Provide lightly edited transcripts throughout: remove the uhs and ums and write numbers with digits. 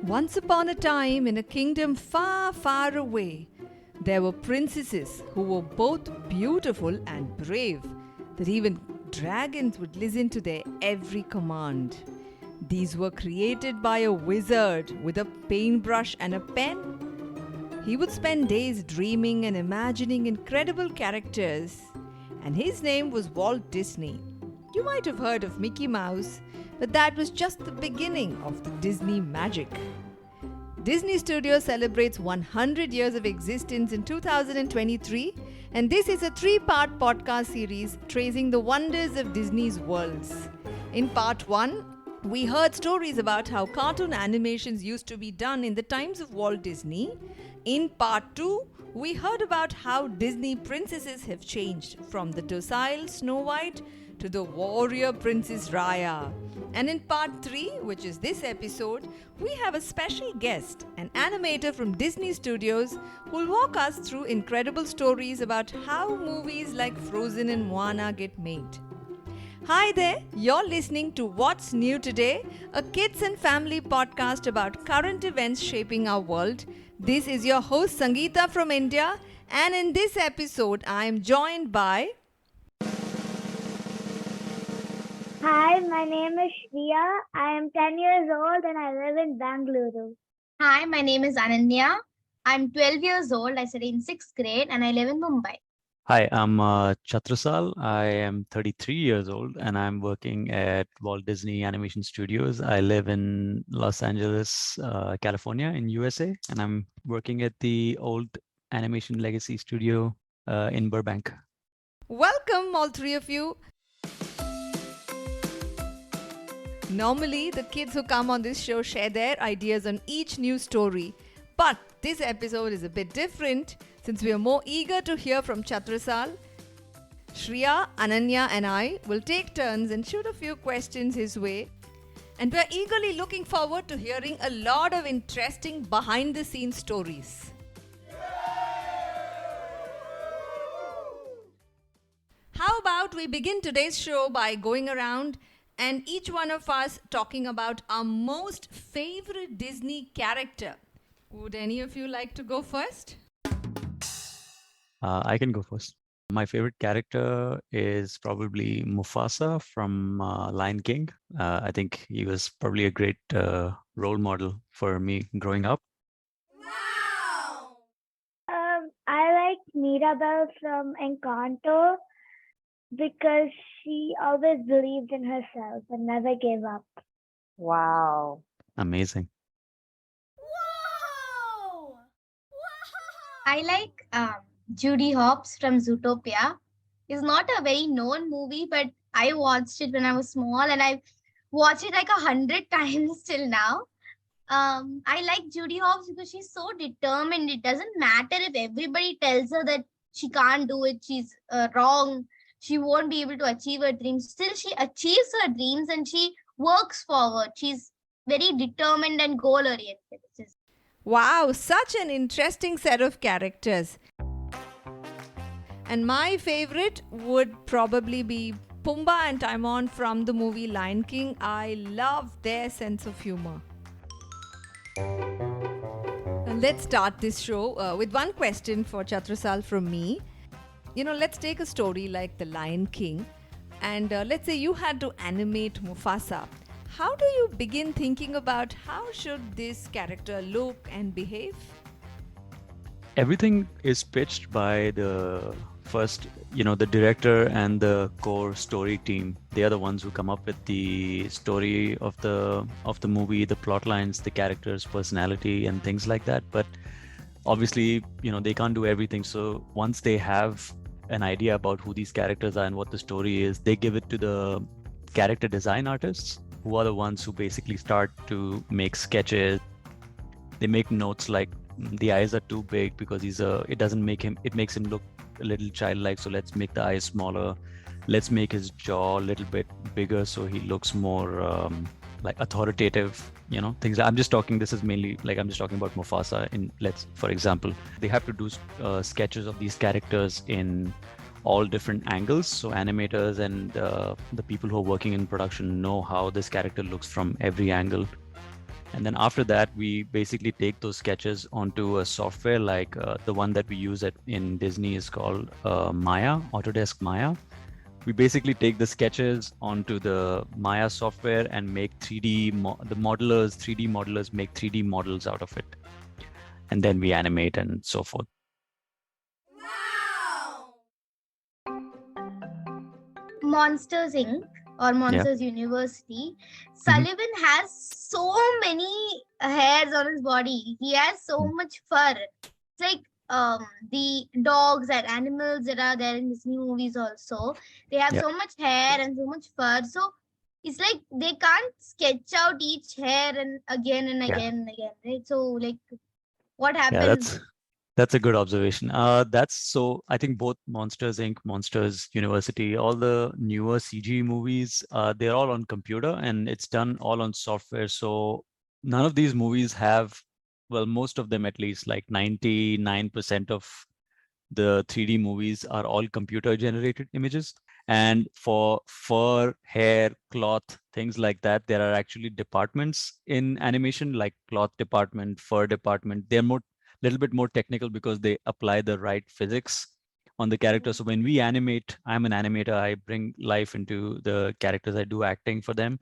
Once upon a time, in a kingdom far, far away, there were princesses who were both beautiful and brave, that even dragons would listen to their every command. These were created by a wizard with a paintbrush and a pen. He would spend days dreaming and imagining incredible characters, and his name was Walt Disney. You might have heard of Mickey Mouse, but that was just the beginning of the Disney magic. Disney Studios celebrates 100 years of existence in 2023, and this is a 3-part podcast series tracing the wonders of Disney's worlds. In part 1, we heard stories about how cartoon animations used to be done in the times of Walt Disney. In part 2, we heard about how Disney princesses have changed from the docile Snow White to the warrior Princess Raya. And in part 3, which is this episode, we have a special guest, an animator from Disney Studios, who will walk us through incredible stories about how movies like Frozen and Moana get made. Hi there, you're listening to What's New Today, a kids and family podcast about current events shaping our world. This is your host Sangeeta from India, and in this episode I am joined by... Hi, my name is Shriya. I am 10 years old and I live in Bangalore. Hi, my name is Ananya. I'm 12 years old. I study in 6th grade and I live in Mumbai. Hi, I'm Chatrasal. I am 33 years old and I'm working at Walt Disney Animation Studios. I live in Los Angeles, California in USA, and I'm working at the old Animation Legacy Studio in Burbank. Welcome, all three of you. Normally, the kids who come on this show share their ideas on each new story. But this episode is a bit different since we are more eager to hear from Chatrasal. Shriya, Ananya and I will take turns and shoot a few questions his way. And we're eagerly looking forward to hearing a lot of interesting behind-the-scenes stories. How about we begin today's show by going around and each one of us talking about our most favorite Disney character. Would any of you like to go first? I can go first. My favorite character is probably Mufasa from Lion King. I think he was probably a great role model for me growing up. Wow! I like Mirabelle from Encanto because she always believed in herself and never gave up. Wow. Amazing. Wow! I like Judy Hopps from Zootopia. It's not a very known movie, but I watched it when I was small and I've watched it like 100 times till now. I like Judy Hopps because she's so determined. It doesn't matter if everybody tells her that she can't do it, she's wrong, she won't be able to achieve her dreams. Still, she achieves her dreams and she works forward. She's very determined and goal-oriented. Wow, such an interesting set of characters. And my favorite would probably be Pumbaa and Timon from the movie Lion King. I love their sense of humor. And let's start this show with one question for Chatrasal from me. Let's take a story like The Lion King, and let's say you had to animate Mufasa. How do you begin thinking about how should this character look and behave? Everything is pitched by the first, the director and the core story team. They are the ones who come up with the story of the movie, the plot lines, the characters' personality and things like that. But obviously, they can't do everything. So once they have an idea about who these characters are and what the story is, they give it to the character design artists, who are the ones who basically start to make sketches. They make notes like the eyes are too big because it makes him look a little childlike, so let's make the eyes smaller. Let's make his jaw a little bit bigger so he looks more like authoritative, things. I'm just talking about Mufasa for example. They have to do sketches of these characters in all different angles. So animators and the people who are working in production know how this character looks from every angle. And then after that, we basically take those sketches onto a software like the one that we use in Disney is called Maya, Autodesk Maya. We basically take the sketches onto the Maya software and make 3D, the modelers, 3D modelers make 3D models out of it. And then we animate and so forth. Monsters Inc. or Monsters University, Sullivan has so many hairs on his body. He has so much fur. It's like the dogs and animals that are there in Disney movies also. They have so much hair and so much fur. So it's like they can't sketch out each hair and again and again and again, right? So like what happens? Yeah, that's a good observation. I think both Monsters Inc., Monsters University, all the newer CG movies, they're all on computer and it's done all on software. So none of these movies have, well, most of them at least, like 99% of the 3D movies are all computer generated images. And for fur, hair, cloth, things like that, there are actually departments in animation, like cloth department, fur department. They're little bit more technical because they apply the right physics on the character. So when we animate, I'm an animator, I bring life into the characters, I do acting for them.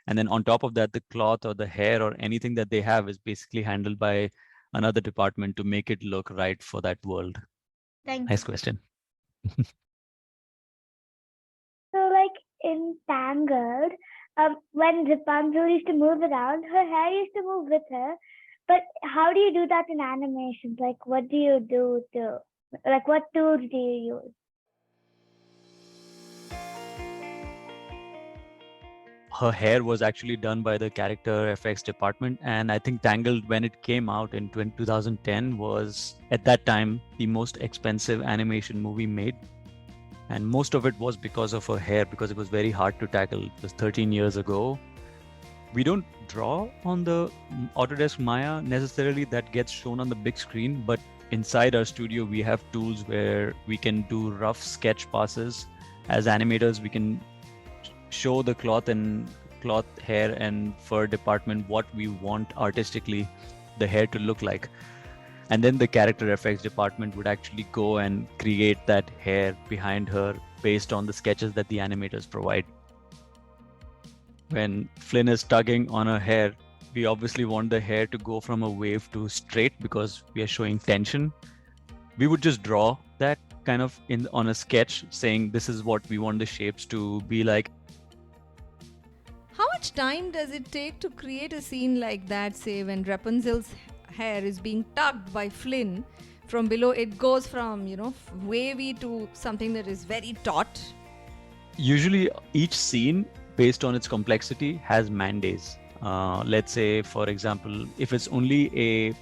And then on top of that, the cloth or the hair or anything that they have is basically handled by another department to make it look right for that world. Nice question. So, like in Tangled, when Rapunzel used to move around, her hair used to move with her. But how do you do that in animations? Like, what do you do to, like, what tools do you use? Her hair was actually done by the character effects department. And I think Tangled, when it came out in 2010, was at that time the most expensive animation movie made. And most of it was because of her hair, because it was very hard to tackle. It was 13 years ago. We don't draw on the Autodesk Maya necessarily, that gets shown on the big screen, but inside our studio, we have tools where we can do rough sketch passes. As animators, we can show the cloth, hair and fur department what we want artistically the hair to look like. And then the character effects department would actually go and create that hair behind her based on the sketches that the animators provide. When Flynn is tugging on her hair, we obviously want the hair to go from a wave to straight because we are showing tension. We would just draw that kind of on a sketch saying this is what we want the shapes to be like. How much time does it take to create a scene like that, say when Rapunzel's hair is being tugged by Flynn from below? It goes from, wavy to something that is very taut. Usually each scene, based on its complexity, has man days. Let's say, for example, if it's only a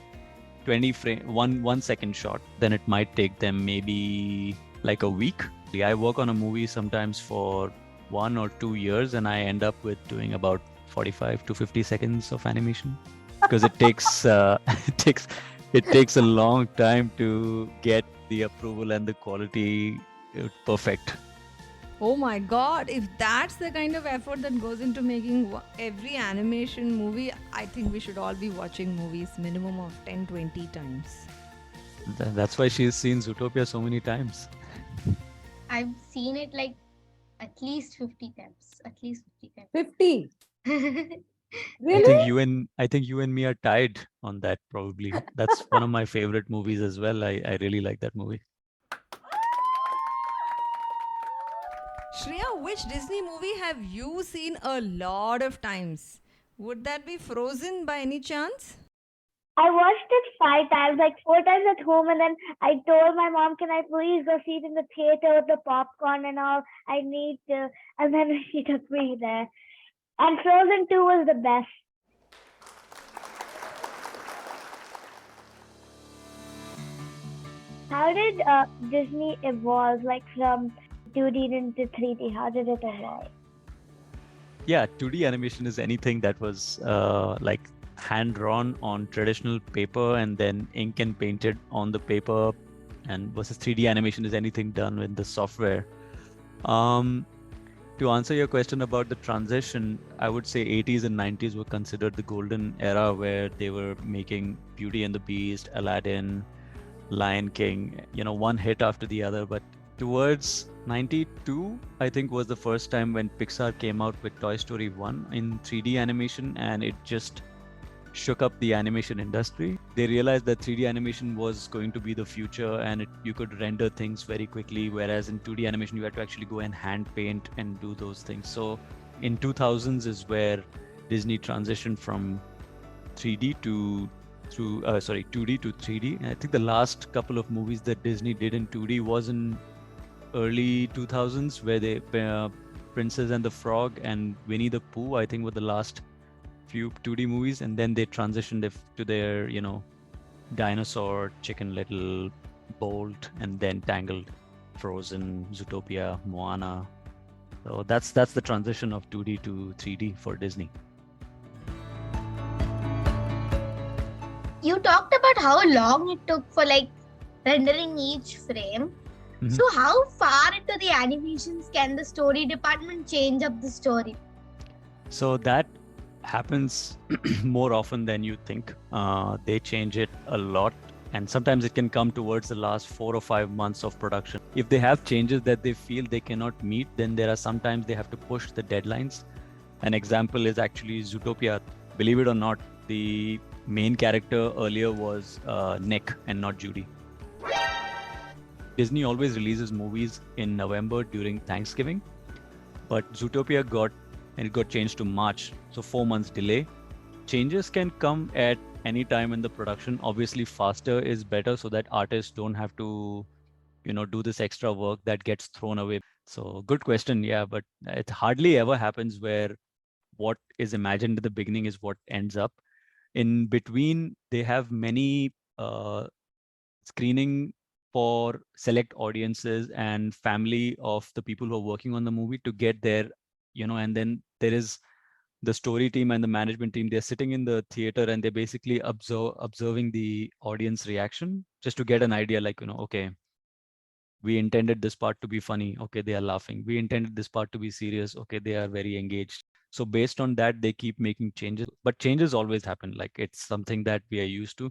1 second shot, then it might take them maybe like a week. I work on a movie sometimes for 1 or 2 years and I end up with doing about 45 to 50 seconds of animation because it takes it takes a long time to get the approval and the quality perfect. Oh my god, if that's the kind of effort that goes into making every animation movie, I think we should all be watching movies minimum of 10-20 times. That's why she's seen Zootopia so many times. I've seen it like at least 50 times. 50? Really? I think you and me are tied on that probably. That's one of my favorite movies as well. I really like that movie. Shreya, which Disney movie have you seen a lot of times? Would that be Frozen by any chance? I watched it 5 times, like 4 times at home, and then I told my mom, can I please go see it in the theater with the popcorn and all? I need to. And then she took me there. And Frozen 2 was the best. How did Disney evolve, like from 2D into 3D? How did it evolve? Yeah, 2D animation is anything that was like hand-drawn on traditional paper and then ink and painted on the paper, and versus 3D animation is anything done with the software. To answer your question about the transition, I would say 80s and 90s were considered the golden era where they were making Beauty and the Beast, Aladdin, Lion King, one hit after the other. But towards 92, I think was the first time when Pixar came out with Toy Story 1 in 3D animation, and it just shook up the animation industry. They realized that 3D animation was going to be the future, and you could render things very quickly, whereas in 2D animation you had to actually go and hand paint and do those things. So in 2000s is where Disney transitioned from 3D to 2D to 3D. And I think the last couple of movies that Disney did in 2D was in early 2000s, where they Princess and the Frog and Winnie the Pooh, I think, were the last few 2D movies, and then they transitioned to their, Dinosaur, Chicken Little, Bolt, and then Tangled, Frozen, Zootopia, Moana. So that's the transition of 2D to 3D for Disney. You talked about how long it took for rendering each frame. Mhm. So how far into the animations can the story department change up the story? So that happens more often than you think. They change it a lot, and sometimes it can come towards the last 4 or 5 months of production. If they have changes that they feel they cannot meet, then there are sometimes they have to push the deadlines. An example is actually Zootopia. Believe it or not, the main character earlier was Nick and not Judy. Disney always releases movies in November during Thanksgiving, but Zootopia got changed to March, so 4 months delay. Changes can come at any time in the production. Obviously, faster is better so that artists don't have to, do this extra work that gets thrown away. So good question, yeah, but it hardly ever happens where what is imagined at the beginning is what ends up. In between, they have many screening for select audiences and family of the people who are working on the movie to get there, and then there is the story team and the management team. They're sitting in the theater and they're basically observing the audience reaction just to get an idea, like, okay, we intended this part to be funny, okay, they are laughing. We intended this part to be serious, okay, they are very engaged. So based on that, they keep making changes, but changes always happen. Like, it's something that we are used to.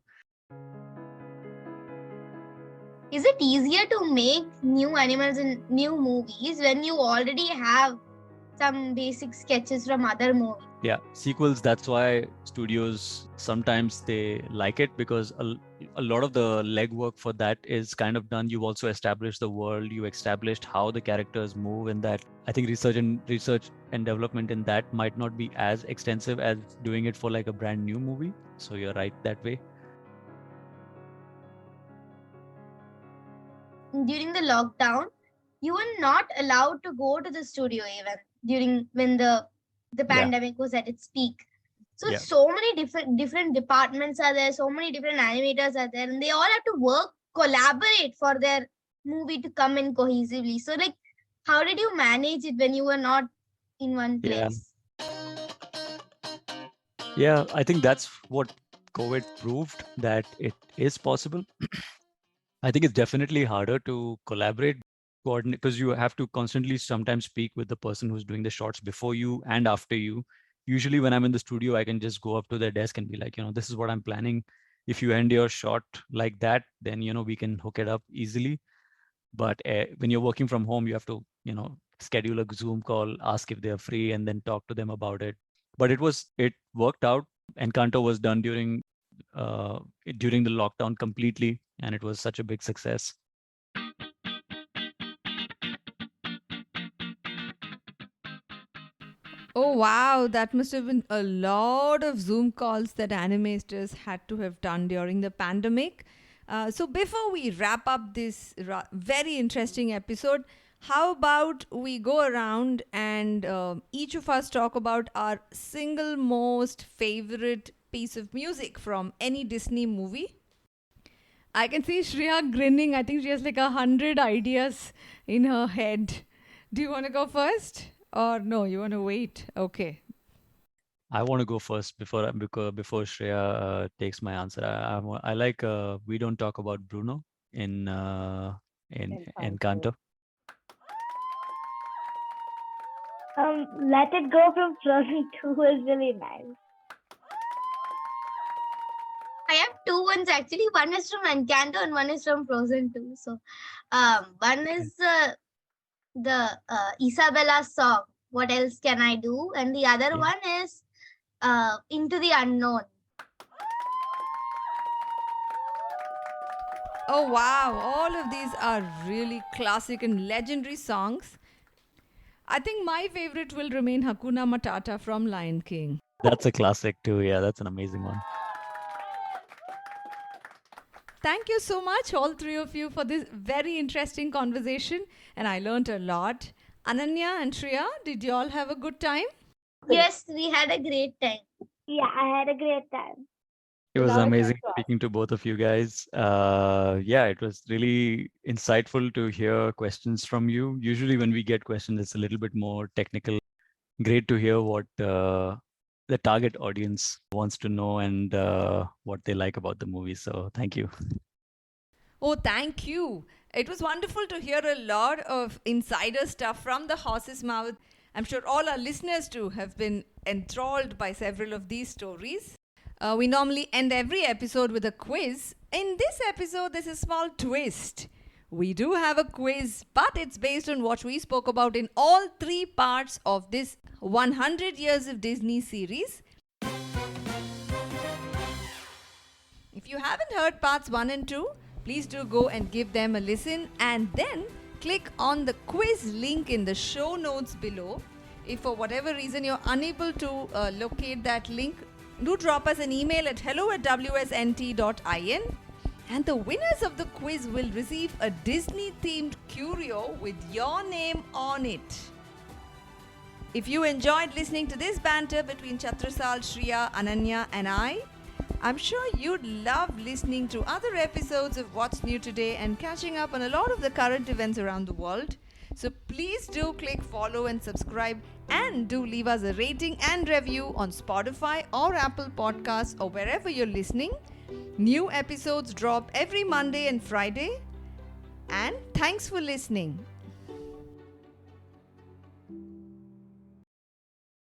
Is it easier to make new animals in new movies when you already have some basic sketches from other movies? Yeah, sequels, that's why studios sometimes they like it, because a lot of the legwork for that is kind of done. You've also established the world, you established how the characters move, and that I think research and development in that might not be as extensive as doing it for like a brand new movie. So you're right that way. During the lockdown, you were not allowed to go to the studio even when the pandemic was at its peak. So Yeah. so many different departments are there, so many different animators are there, and they all have to collaborate for their movie to come in cohesively. So how did you manage it when you were not in one place? Yeah, I think that's what COVID proved, that it is possible. I think it's definitely harder to collaborate, coordinate, because you have to constantly sometimes speak with the person who's doing the shots before you and after you. Usually when I'm in the studio, I can just go up to their desk and be like, this is what I'm planning. If you end your shot like that, then, we can hook it up easily. But when you're working from home, you have to, schedule a Zoom call, ask if they're free, and then talk to them about it. But it worked out. Encanto was done during the lockdown completely, and it was such a big success. Oh wow, that must have been a lot of Zoom calls that animators had to have done during the pandemic. So, before we wrap up this very interesting episode, how about we go around and each of us talk about our single most favorite piece of music from any Disney movie? I can see Shreya grinning. I think she has like 100 ideas in her head. Do you want to go first? Or no, you want to wait? Okay. I want to go first before Shreya takes my answer. I like We Don't Talk About Bruno in Encanto. Let It Go from Frozen 2 was really nice. I have two ones actually. One is from Encanto and one is from Frozen 2. So, one is the Isabella song, What Else Can I Do? And the other Yeah. one is Into the Unknown. Oh wow, all of these are really classic and legendary songs. I think my favorite will remain Hakuna Matata from Lion King. That's a classic too. Yeah, that's an amazing one. Thank you so much, all three of you, for this very interesting conversation. And I learned a lot. Ananya and Shreya, did you all have a good time? Yes, we had a great time. Yeah, I had a great time. It was Now it's amazing your turn. speaking to both of you guys. Yeah, it was really insightful to hear questions from you. Usually, when we get questions, it's a little bit more technical. Great to hear what the target audience wants to know and what they like about the movie. So, thank you. Oh, thank you. It was wonderful to hear a lot of insider stuff from the horse's mouth. I'm sure all our listeners too have been enthralled by several of these stories. We normally end every episode with a quiz. In this episode, there's a small twist. We do have a quiz, but it's based on what we spoke about in all three parts of this 100 Years of Disney series. If you haven't heard parts 1 and 2, please do go and give them a listen and then click on the quiz link in the show notes below. If for whatever reason you're unable to locate that link, do drop us an email at hello@wsnt.in. And the winners of the quiz will receive a Disney themed curio with your name on it. If you enjoyed listening to this banter between Chatrasal, Shreya, Ananya, and I'm sure you'd love listening to other episodes of What's New Today and catching up on a lot of the current events around the world. So please do click follow and subscribe, and do leave us a rating and review on Spotify or Apple Podcasts or wherever you're listening. New episodes drop every Monday and Friday. And thanks for listening.